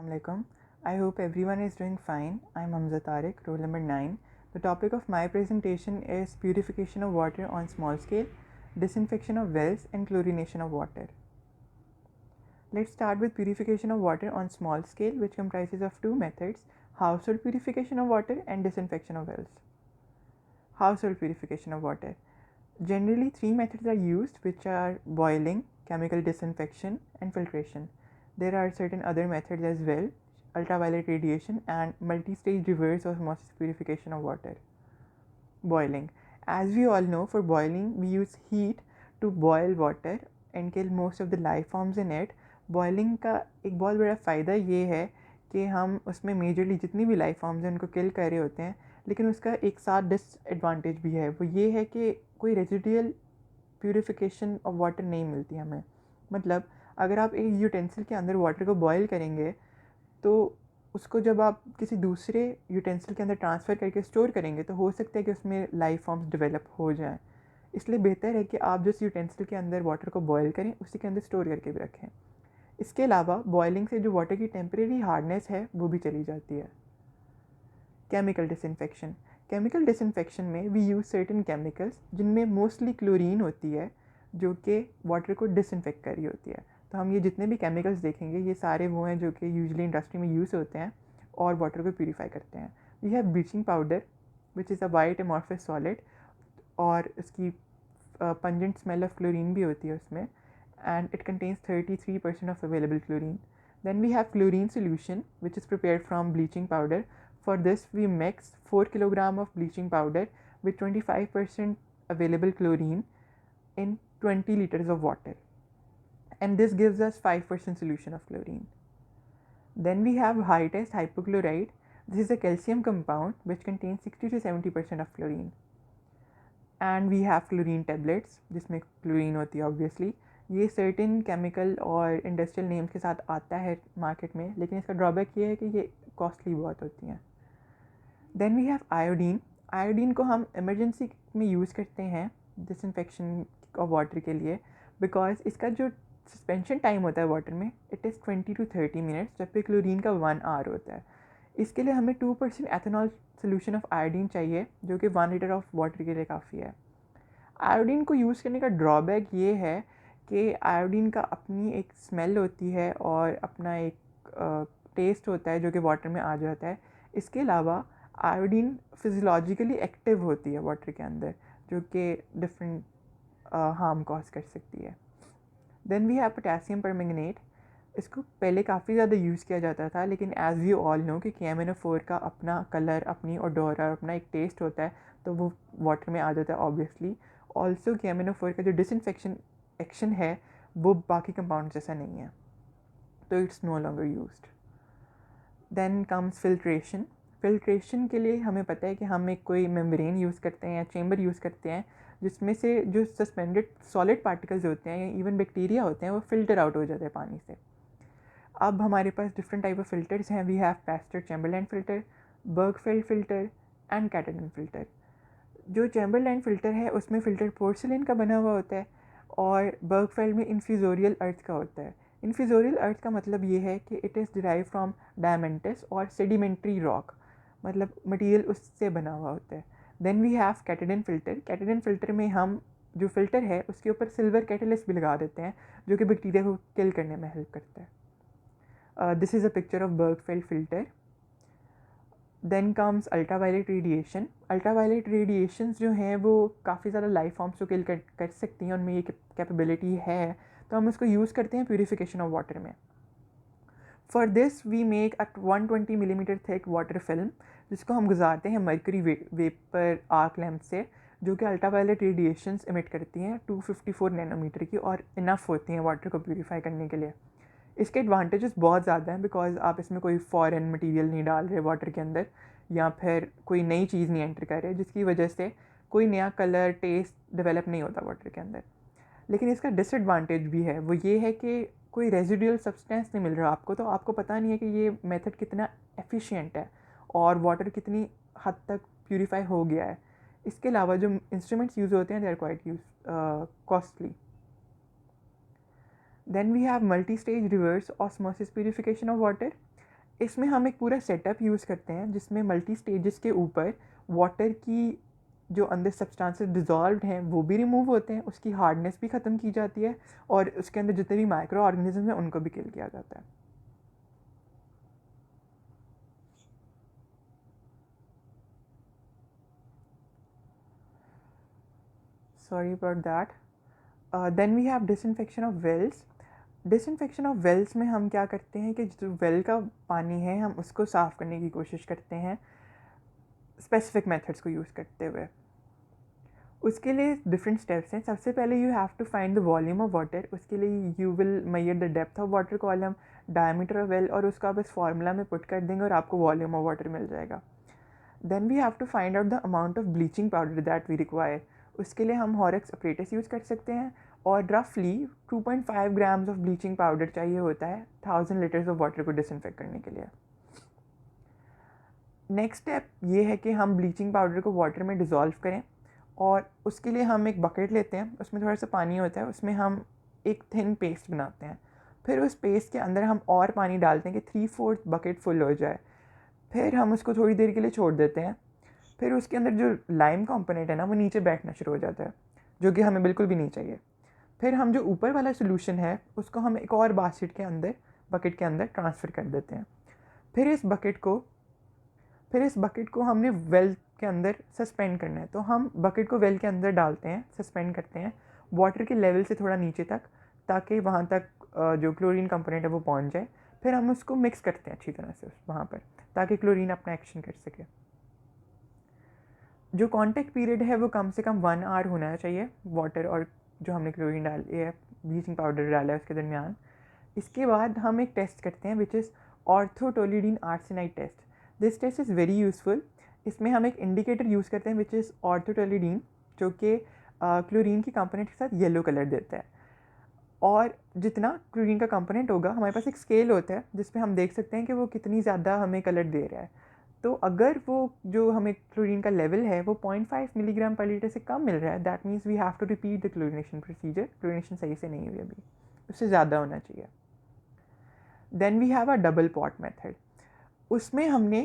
Assalamualaikum. I hope everyone is doing fine. I'm Hamza Tariq, roll number 9. The topic of my presentation is purification of water on small scale, disinfection of wells, and chlorination of water. Let's start with purification of water on small scale, which comprises of two methods: household purification of water and disinfection of wells. Household purification of water. Generally, three methods are used, which are boiling, chemical disinfection, and filtration. There are certain other methods as well: ultraviolet radiation and multi-stage reverse osmosis purification of water. Boiling. As we all know, for boiling, we use heat to boil water and kill most of the life forms in it. Boiling का एक बहुत बड़ा फ़ायदा ये है कि हम उसमें मेजरली जितनी भी लाइफ फॉर्म्स हैं उनको किल कर रहे होते हैं, लेकिन उसका एक साथ डिसएडवांटेज भी है। वो ये है कि कोई रेजिडुअल प्यूरिफिकेशन ऑफ वाटर नहीं मिलती हमें। मतलब अगर आप एक यूटेंसिल के अंदर वाटर को बॉयल करेंगे तो उसको जब आप किसी दूसरे यूटेंसिल के अंदर ट्रांसफ़र करके स्टोर करेंगे तो हो सकता है कि उसमें लाइफ फॉर्म्स डेवलप हो जाएं। इसलिए बेहतर है कि आप जिस यूटेंसिल के अंदर वाटर को बॉयल करें उसी के अंदर स्टोर करके भी रखें। इसके अलावा बॉयलिंग से जो वाटर की टेम्परेरी हार्डनेस है वो भी चली जाती है। Chemical disinfection. केमिकल डिसइंफेक्शन में वी यूज़ सर्टेन केमिकल्स जिनमें मोस्टली क्लोरीन होती है, जो कि वाटर को डिसइंफेक्ट कर रही होती है। तो हम ये जितने भी केमिकल्स देखेंगे ये सारे वो हैं जो कि यूजुअली इंडस्ट्री में यूज़ होते हैं और वाटर को प्यूरीफाई करते हैं। We have bleaching powder which is a white amorphous solid, और इसकी पंजेंट स्मेल ऑफ क्लोरीन भी होती है उसमें, and it contains 33% of available chlorine. Then we have chlorine solution, which is prepared from bleaching powder. For this, we mix 4 kg of bleaching powder with 25% available chlorine in 20 liters of water, and this gives us 5% solution of chlorine. Then we have high test hypochlorite. This is a calcium compound which contains 60 to 70% of chlorine. And we have chlorine tablets, जिसमें chlorine होती है obviously. ये certain chemical और industrial names के साथ आता है market में, लेकिन इसका ड्रॉबैक ये है कि ये कॉस्टली बहुत होती हैं। Then we have iodine. Iodine को हम इमरजेंसी में यूज़ करते हैं डिसइंफेक्शन ऑफ वाटर के लिए, बिकॉज इसका जो सस्पेंशन टाइम होता है वाटर में इट इज़ 20 to 30 मिनट्स, जबकि क्लोरीन का 1 आवर होता है। इसके लिए हमें 2% एथेनॉल सोल्यूशन ऑफ आयोडीन चाहिए, जो कि 1 लीटर ऑफ वाटर के लिए काफ़ी है। आयोडीन को यूज़ करने का ड्रॉबैक ये है कि आयोडीन का अपनी एक स्मेल होती है और अपना एक टेस्ट होता है जो कि वाटर में आ जाता है। इसके अलावा आयोडीन फिजियोलॉजिकली एक्टिव होती है वाटर के अंदर, जो कि डिफरेंट हार्म कॉज कर सकती है। Then we have potassium permanganate. इसको पहले काफ़ी ज़्यादा यूज़ किया जाता था, लेकिन एज़ वी ऑल नो कि KMNO4 का अपना कलर, अपनी ओडोर और अपना एक टेस्ट होता है, तो वो वाटर में आ जाता है ऑब्वियसली। ऑल्सो KMNO4 का जो डिसइंफेक्शन एक्शन है वो बाकी कंपाउंड जैसा नहीं है, तो it's no longer used. Then comes filtration. Filtration के लिए हमें पता है कि हम एक कोई मेम्ब्रेन यूज़ करते हैं या चेम्बर यूज़ करते हैं, जिसमें से जो सस्पेंडेड सॉलिड पार्टिकल्स होते हैं या इवन बैक्टीरिया होते हैं वो फ़िल्टर आउट हो जाते हैं पानी से। अब हमारे पास डिफरेंट टाइप ऑफ फ़िल्टर्स हैं। We have Pasteur Chamberland filter, Berkefeld filter and Katadyn filter. जो चैम्बरलैंड फ़िल्टर है उसमें फ़िल्टर पोर्सिलिन का बना हुआ होता है, और बर्गफेल्ड में इन्फ्यूजोरियल अर्थ का होता है। इन्फ्यूजोरियल अर्थ का मतलब ये है कि इट इज़ डिराइव फ्रॉम डायमेंटस और सेडिमेंट्री रॉक, मतलब मटेरियल उससे बना हुआ होता है। Then we have catalan filter. Catalan filter में हम जो फ़िल्टर है उसके ऊपर सिल्वर कैटलिस्ट भी लगा देते हैं, जो कि बैक्टीरिया को किल करने में हेल्प करता है। This is a picture of Bergfeld filter. Then comes ultraviolet radiation. Ultraviolet radiations जो हैं वो काफ़ी ज़्यादा लाइफ फॉर्म्स को किल कर सकती हैं, उनमें ये कैपेबिलिटी है, तो हम उसको यूज़ करते हैं प्यूरिफिकेशन ऑफ वाटर में। For this we make a 120 millimetre thick water film, जिसको हम गुजारते हैं मर्करी वेपर आर्क लैम्प से, जो कि अल्ट्रावायलेट रेडिएशंस इमिट करती हैं 254 नैनोमीटर की, और इनफ होती हैं वाटर को प्यूरीफाई करने के लिए। इसके एडवांटेजेस बहुत ज़्यादा हैं, बिकॉज आप इसमें कोई फॉरेन मटेरियल नहीं डाल रहे वाटर के अंदर, या फिर कोई नई चीज़ नहीं एंटर कर रहे, जिसकी वजह से कोई नया कलर टेस्ट डेवलप नहीं होता वाटर के अंदर। लेकिन इसका डिसएडवांटेज भी है, वो ये है कि कोई रेजिडुअल सब्सटेंस नहीं मिल रहा आपको, तो आपको पता नहीं है कि ये मेथड कितना एफिशिएंट है और वाटर कितनी हद तक प्यूरीफाई हो गया है। इसके अलावा जो इंस्ट्रूमेंट्स यूज़ होते हैं they are quite costly. Then we have multi-stage reverse osmosis purification of water. इसमें हम एक पूरा सेटअप यूज़ करते हैं जिसमें मल्टी स्टेजेस के ऊपर वाटर की जो अंदर सब्सटेंसेस डिज़ोल्व्ड हैं वो भी रिमूव होते हैं, उसकी हार्डनेस भी ख़त्म की जाती है और उसके अंदर जितने भी माइक्रो ऑर्गेनिज्म हैं उनको भी किल किया जाता है। Sorry about that. Then we have disinfection of wells. Disinfection of wells में हम क्या करते हैं कि जो वेल का पानी है हम उसको साफ़ करने की कोशिश करते हैं स्पेसिफिक मेथड्स को यूज़ करते हुए। उसके लिए डिफरेंट स्टेप्स हैं। सबसे पहले you have to find the volume of water. उसके लिए you will measure the depth of water column, diameter of well, और उसको आप इस फार्मूला में पुट कर देंगे और आपको वॉल्यूम ऑफ वाटर मिल जाएगा। Then we have to find out the amount of bleaching powder that we require. उसके लिए हम हॉरेक्स अपरेटस यूज़ कर सकते हैं और रफली 2.5 ग्राम्स ऑफ ब्लीचिंग पाउडर चाहिए होता है 1000 लीटर्स ऑफ वाटर को डिसइंफेक्ट करने के लिए। नेक्स्ट स्टेप ये है कि हम ब्लीचिंग पाउडर को वाटर में डिज़ोल्व करें और उसके लिए हम एक बकेट लेते हैं, उसमें थोड़ा सा पानी होता है, उसमें हम एक थिन पेस्ट बनाते हैं। फिर उस पेस्ट के अंदर हम और पानी डालते हैं कि 3/4 बकेट फुल हो जाए। फिर हम उसको थोड़ी देर के लिए छोड़ देते हैं। फिर उसके अंदर जो लाइम कंपोनेंट है ना वो नीचे बैठना शुरू हो जाता है, जो कि हमें बिल्कुल भी नहीं चाहिए। फिर हम जो ऊपर वाला सोल्यूशन है उसको हम एक और बास्केट के अंदर बकेट के अंदर ट्रांसफ़र कर देते हैं। फिर इस बकेट को हमने वेल के अंदर सस्पेंड करना है, तो हम बकेट को वेल के अंदर डालते हैं, सस्पेंड करते हैं वाटर के लेवल से थोड़ा नीचे तक, ताकि वहाँ तक जो क्लोरीन कंपोनेंट है वो पहुँच जाए। फिर हम उसको मिक्स करते हैं अच्छी तरह से वहाँ पर, ताकि क्लोरीन अपना एक्शन कर सके। जो कॉन्टेक्ट पीरियड है वो कम से कम 1 आवर होना चाहिए वाटर और जो हमने क्लोरीन डाली है, ब्लीचिंग पाउडर डाला है उसके दरमियान। इसके बाद हम एक टेस्ट करते हैं which is orthotolidine arsenide test. This test is very useful. इसमें हम एक इंडिकेटर यूज़ करते हैं विच इज़ ऑर्थोटोलिडीन, जो कि क्लोरीन की कंपोनेंट के साथ येलो कलर देता है। और जितना क्लोरीन का कंपोनेंट होगा, हमारे पास एक स्केल होता है जिस पे हम देख सकते हैं कि वो कितनी ज़्यादा हमें कलर दे रहा है। तो अगर वो जो हमें क्लोरीन का लेवल है वो 0.5 मिलीग्राम पर लीटर से कम मिल रहा है, that means we have to repeat the chlorination procedure. Chlorination सही से नहीं हुई अभी, उससे ज़्यादा होना चाहिए। Then we have a double pot method. उसमें हमने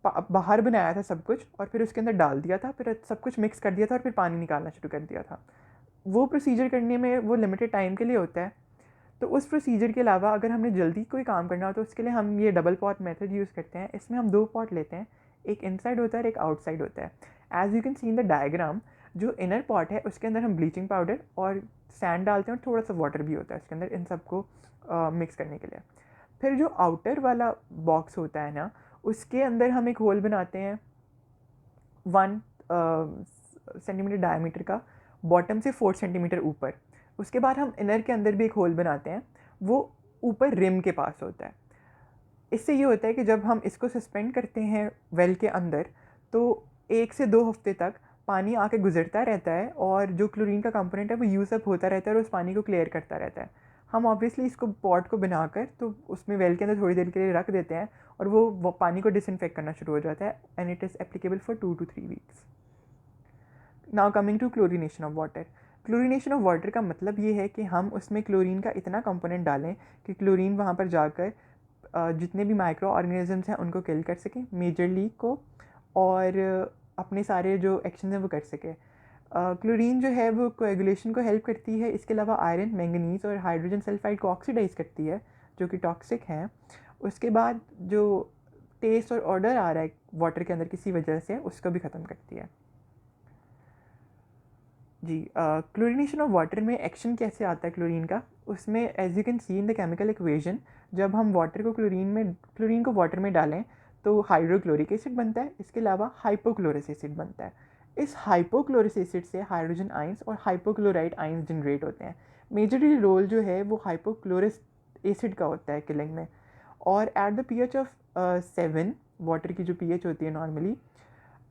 बाहर बनाया था सब कुछ और फिर उसके अंदर डाल दिया था, फिर सब कुछ मिक्स कर दिया था और फिर पानी निकालना शुरू कर दिया था। वो प्रोसीजर करने में वो लिमिटेड टाइम के लिए होता है। तो उस प्रोसीजर के अलावा अगर हमने जल्दी कोई काम करना हो तो उसके लिए हम ये डबल पॉट मेथड यूज़ करते हैं। इसमें हम 2 पॉट लेते हैं, एक इनसाइड होता है और एक आउटसाइड होता है। As you can see in the diagram, जो इनर पॉट है उसके अंदर हम ब्लीचिंग पाउडर और सैंड डालते हैं और थोड़ा सा वाटर भी होता है उसके अंदर इन सबको मिक्स करने के लिए। फिर जो आउटर वाला बॉक्स होता है ना, उसके अंदर हम एक होल बनाते हैं 1 सेंटीमीटर डायमीटर का, बॉटम से 4 सेंटीमीटर ऊपर। उसके बाद हम इनर के अंदर भी एक होल बनाते हैं, वो ऊपर रिम के पास होता है। इससे ये होता है कि जब हम इसको सस्पेंड करते हैं वेल के अंदर, तो 1 से 2 हफ्ते तक पानी आके गुजरता रहता है और जो क्लोरीन का कंपोनेंट है वो यूज़ अप होता रहता है और उस पानी को क्लियर करता रहता है। हम ऑब्वियसली इसको पॉट को बनाकर तो उसमें वेल के अंदर थोड़ी देर के लिए रख देते हैं और वो पानी को डिसइंफेक्ट करना शुरू हो जाता है, and it is applicable for 2 to 3 weeks. Now coming to chlorination of water. Chlorination of water का मतलब ये है कि हम उसमें क्लोरीन का इतना कंपोनेंट डालें कि क्लोरीन वहाँ पर जाकर जितने भी माइक्रो ऑर्गेनिजम्स हैं उनको किल कर सकें, मेजर लीक को, और अपने सारे जो एक्शन हैं वो कर सके। क्लोरीन जो है वो कोएगुलेशन को हेल्प करती है। इसके अलावा आयरन, मैंगनीज और हाइड्रोजन सल्फाइड को ऑक्सीडाइज करती है, जो कि टॉक्सिक हैं। उसके बाद जो टेस्ट और ऑर्डर आ रहा है वाटर के अंदर किसी वजह से, उसको भी ख़त्म करती है। जी, क्लोरीनेशन ऑफ वाटर में एक्शन कैसे आता है क्लोरीन का, उसमें as you can see in the chemical equation, जब हम वाटर को क्लोरीन को वाटर में डालें तो हाइड्रोक्लोरिक एसिड बनता है। इसके अलावा हाइपोक्लोरस एसिड बनता है। इस हाइपोक्लोरस एसिड से हाइड्रोजन आइंस और हाइपोक्लोराइड आइंस जनरेट होते हैं। मेजरली रोल जो है वो हाइपोक्लोरस एसिड का होता है किलिंग में। और at the pH of 7, water की जो पीएच होती है नॉर्मली,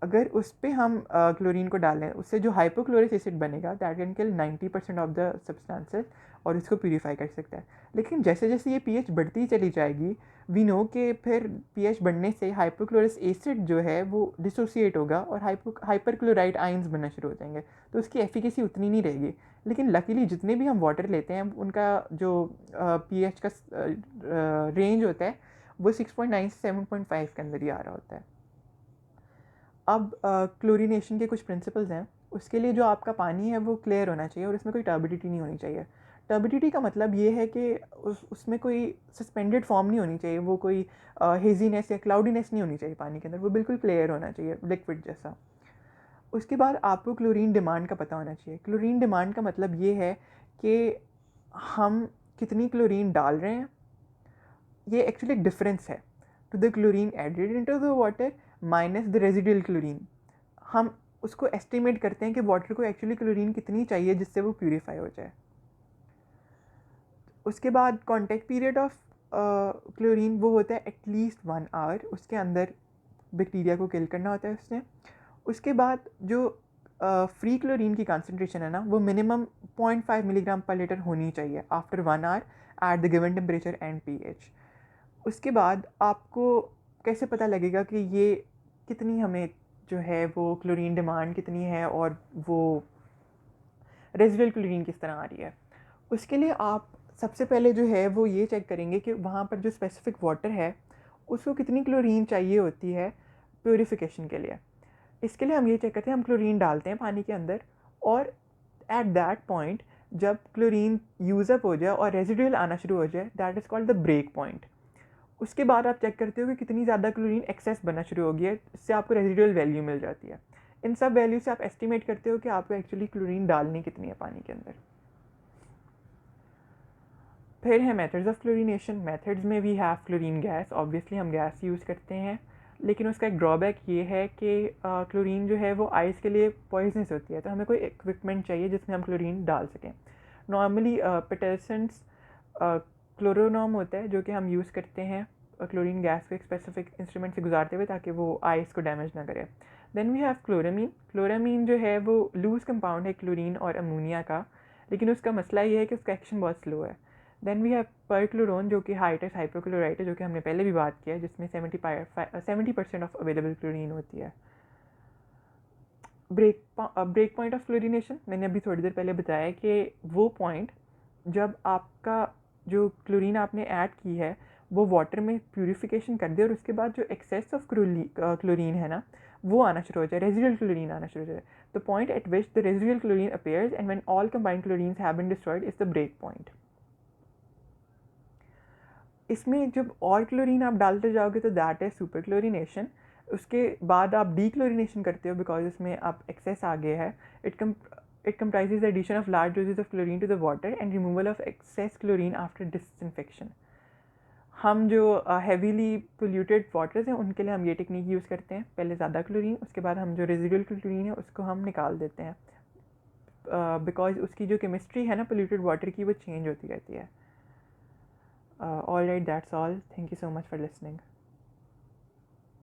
अगर उस पर हम क्लोरीन को डालें, उससे जो हाइपोक्लोरिक एसिड बनेगा that can kill 90% of the substances और इसको प्यूरीफाई कर सकता है। लेकिन जैसे जैसे ये पीएच बढ़ती चली जाएगी, वी नो कि फिर पीएच बढ़ने से हाइपोक्लोरिक एसिड जो है वो डिसोसिएट होगा और हाइपरक्लोराइड आइंस बनना शुरू हो जाएंगे, तो उसकी एफिकेसी उतनी नहीं रहेगी। लेकिन लकीली जितने भी हम वाटर लेते हैं उनका जो पीएच का रेंज होता है वो 6.9 से 7.5 के अंदर ही आ रहा होता है। अब क्लोरीनेशन के कुछ प्रिंसिपल्स हैं। उसके लिए जो आपका पानी है वो क्लियर होना चाहिए और इसमें कोई टर्बिडिटी नहीं होनी चाहिए। टर्बिडिटी का मतलब ये है कि उसमें कोई सस्पेंडेड फॉर्म नहीं होनी चाहिए, वो कोई हेजीनेस या क्लाउडीनेस नहीं होनी चाहिए पानी के अंदर, वो बिल्कुल क्लियर होना चाहिए, लिक्विड जैसा। उसके बाद आपको क्लोरीन डिमांड का पता होना चाहिए। क्लोरीन डिमांड का मतलब ये है कि हम कितनी क्लोरीन डाल रहे हैं। ये एक्चुअली एक डिफरेंस है to the chlorine added into the water minus the residual chlorine. हम उसको एस्टिमेट करते हैं कि वाटर को एक्चुअली क्लोरीन कितनी चाहिए जिससे वो प्यूरीफाई हो जाए। उसके बाद कॉन्टैक्ट पीरियड ऑफ क्लोरीन वो होता है एटलीस्ट 1 आवर, उसके अंदर बैक्टीरिया को किल करना होता है उसने। उसके बाद जो फ्री क्लोरीन की कंसनट्रेशन है ना, वो मिनिमम 0.5 मिलीग्राम पर लीटर होनी चाहिए after 1 hour at the given temperature and pH। उसके बाद आपको कैसे पता लगेगा कि ये कितनी हमें जो है वो क्लोरीन डिमांड कितनी है और वो रेजिडुअल क्लोरीन किस तरह आ रही है। उसके लिए आप सबसे पहले जो है वो ये चेक करेंगे कि वहाँ पर जो स्पेसिफिक वाटर है उसको कितनी क्लोरीन चाहिए होती है प्योरीफिकेशन के लिए। इसके लिए हम ये चेक करते हैं, हम क्लोरीन डालते हैं पानी के अंदर और एट दैट पॉइंट जब क्लोरीन यूज़अप हो जाए और रेजिडुअल आना शुरू हो जाए, that is called the break point. उसके बाद आप चेक करते हो कि कितनी ज़्यादा क्लोरीन एक्सेस बनना शुरू हो गया है, इससे आपको रेजिडुअल वैल्यू मिल जाती है। इन सब वैल्यू से आप एस्टिमेट करते हो कि आपको एक्चुअली क्लोरीन डालनी कितनी है पानी के अंदर। फिर है मेथड्स ऑफ क्लोरीनेशन। मेथड्स में we have chlorine gas, obviously हम गैस यूज़ करते हैं, लेकिन उसका एक ड्रॉबैक ये है कि क्लोरीन जो है वो आइस के लिए पॉइजनस होती है, तो हमें कोई इक्विपमेंट चाहिए जिसमें हम क्लोरीन डाल सकें। नॉर्मली पेटरसन्स क्लोरोनॉम होता है जो कि हम यूज़ करते हैं क्लोरीन गैस को एक स्पेसिफिक इंस्ट्रूमेंट से गुजारते हुए ताकि वो आइस को डैमेज ना करे। Then we have chloramine. Chloramine जो है वो लूज़ कंपाउंड है क्लोरीन और अमोनिया का, लेकिन उसका मसला ये है कि उसका एक्शन बहुत स्लो है। देन वी हैव परक्लोरोन जो कि हाइटेस हाइपोक्लोराइट है, जो कि हमने पहले भी बात किया है, जिसमें 70% ऑफ अवेलेबल क्लोरीन होती है। ब्रेक पॉइंट ऑफ क्लोरीनेशन मैंने अभी थोड़ी देर पहले बताया कि वो पॉइंट जब आपका जो क्लोरीन आपने ऐड की है वो वाटर में प्यूरिफिकेशन कर दे और उसके बाद जो एक्सेस ऑफ क्लोरीन है ना वो आना शुरू हो जाए, रेजिडुअल क्लोरीन आना शुरू हो जाए। The point at which the residual chlorine appears and when all combined chlorines have been destroyed is the break point. इसमें जब और क्लोरीन आप डालते जाओगे तो दैट इज सुपर क्लोरीनेशन। उसके बाद आप डीक्लोरीनेशन करते हो बिकॉज इसमें आप एक्सेस आ गया है। It comprises the addition of large doses of chlorine to the water and removal of excess chlorine after disinfection। हम जो हेवीली पोल्यूटेड वाटर्स हैं उनके लिए हम ये टेक्निक यूज़ करते हैं, पहले ज़्यादा क्लोरीन, उसके बाद हम जो रेजिडुअल क्लोरीन है उसको हम निकाल देते हैं बिकॉज उसकी जो केमिस्ट्री है ना पोल्यूटेड वाटर की वो चेंज होती रहती है। All right, that's all. Thank you so much for listening.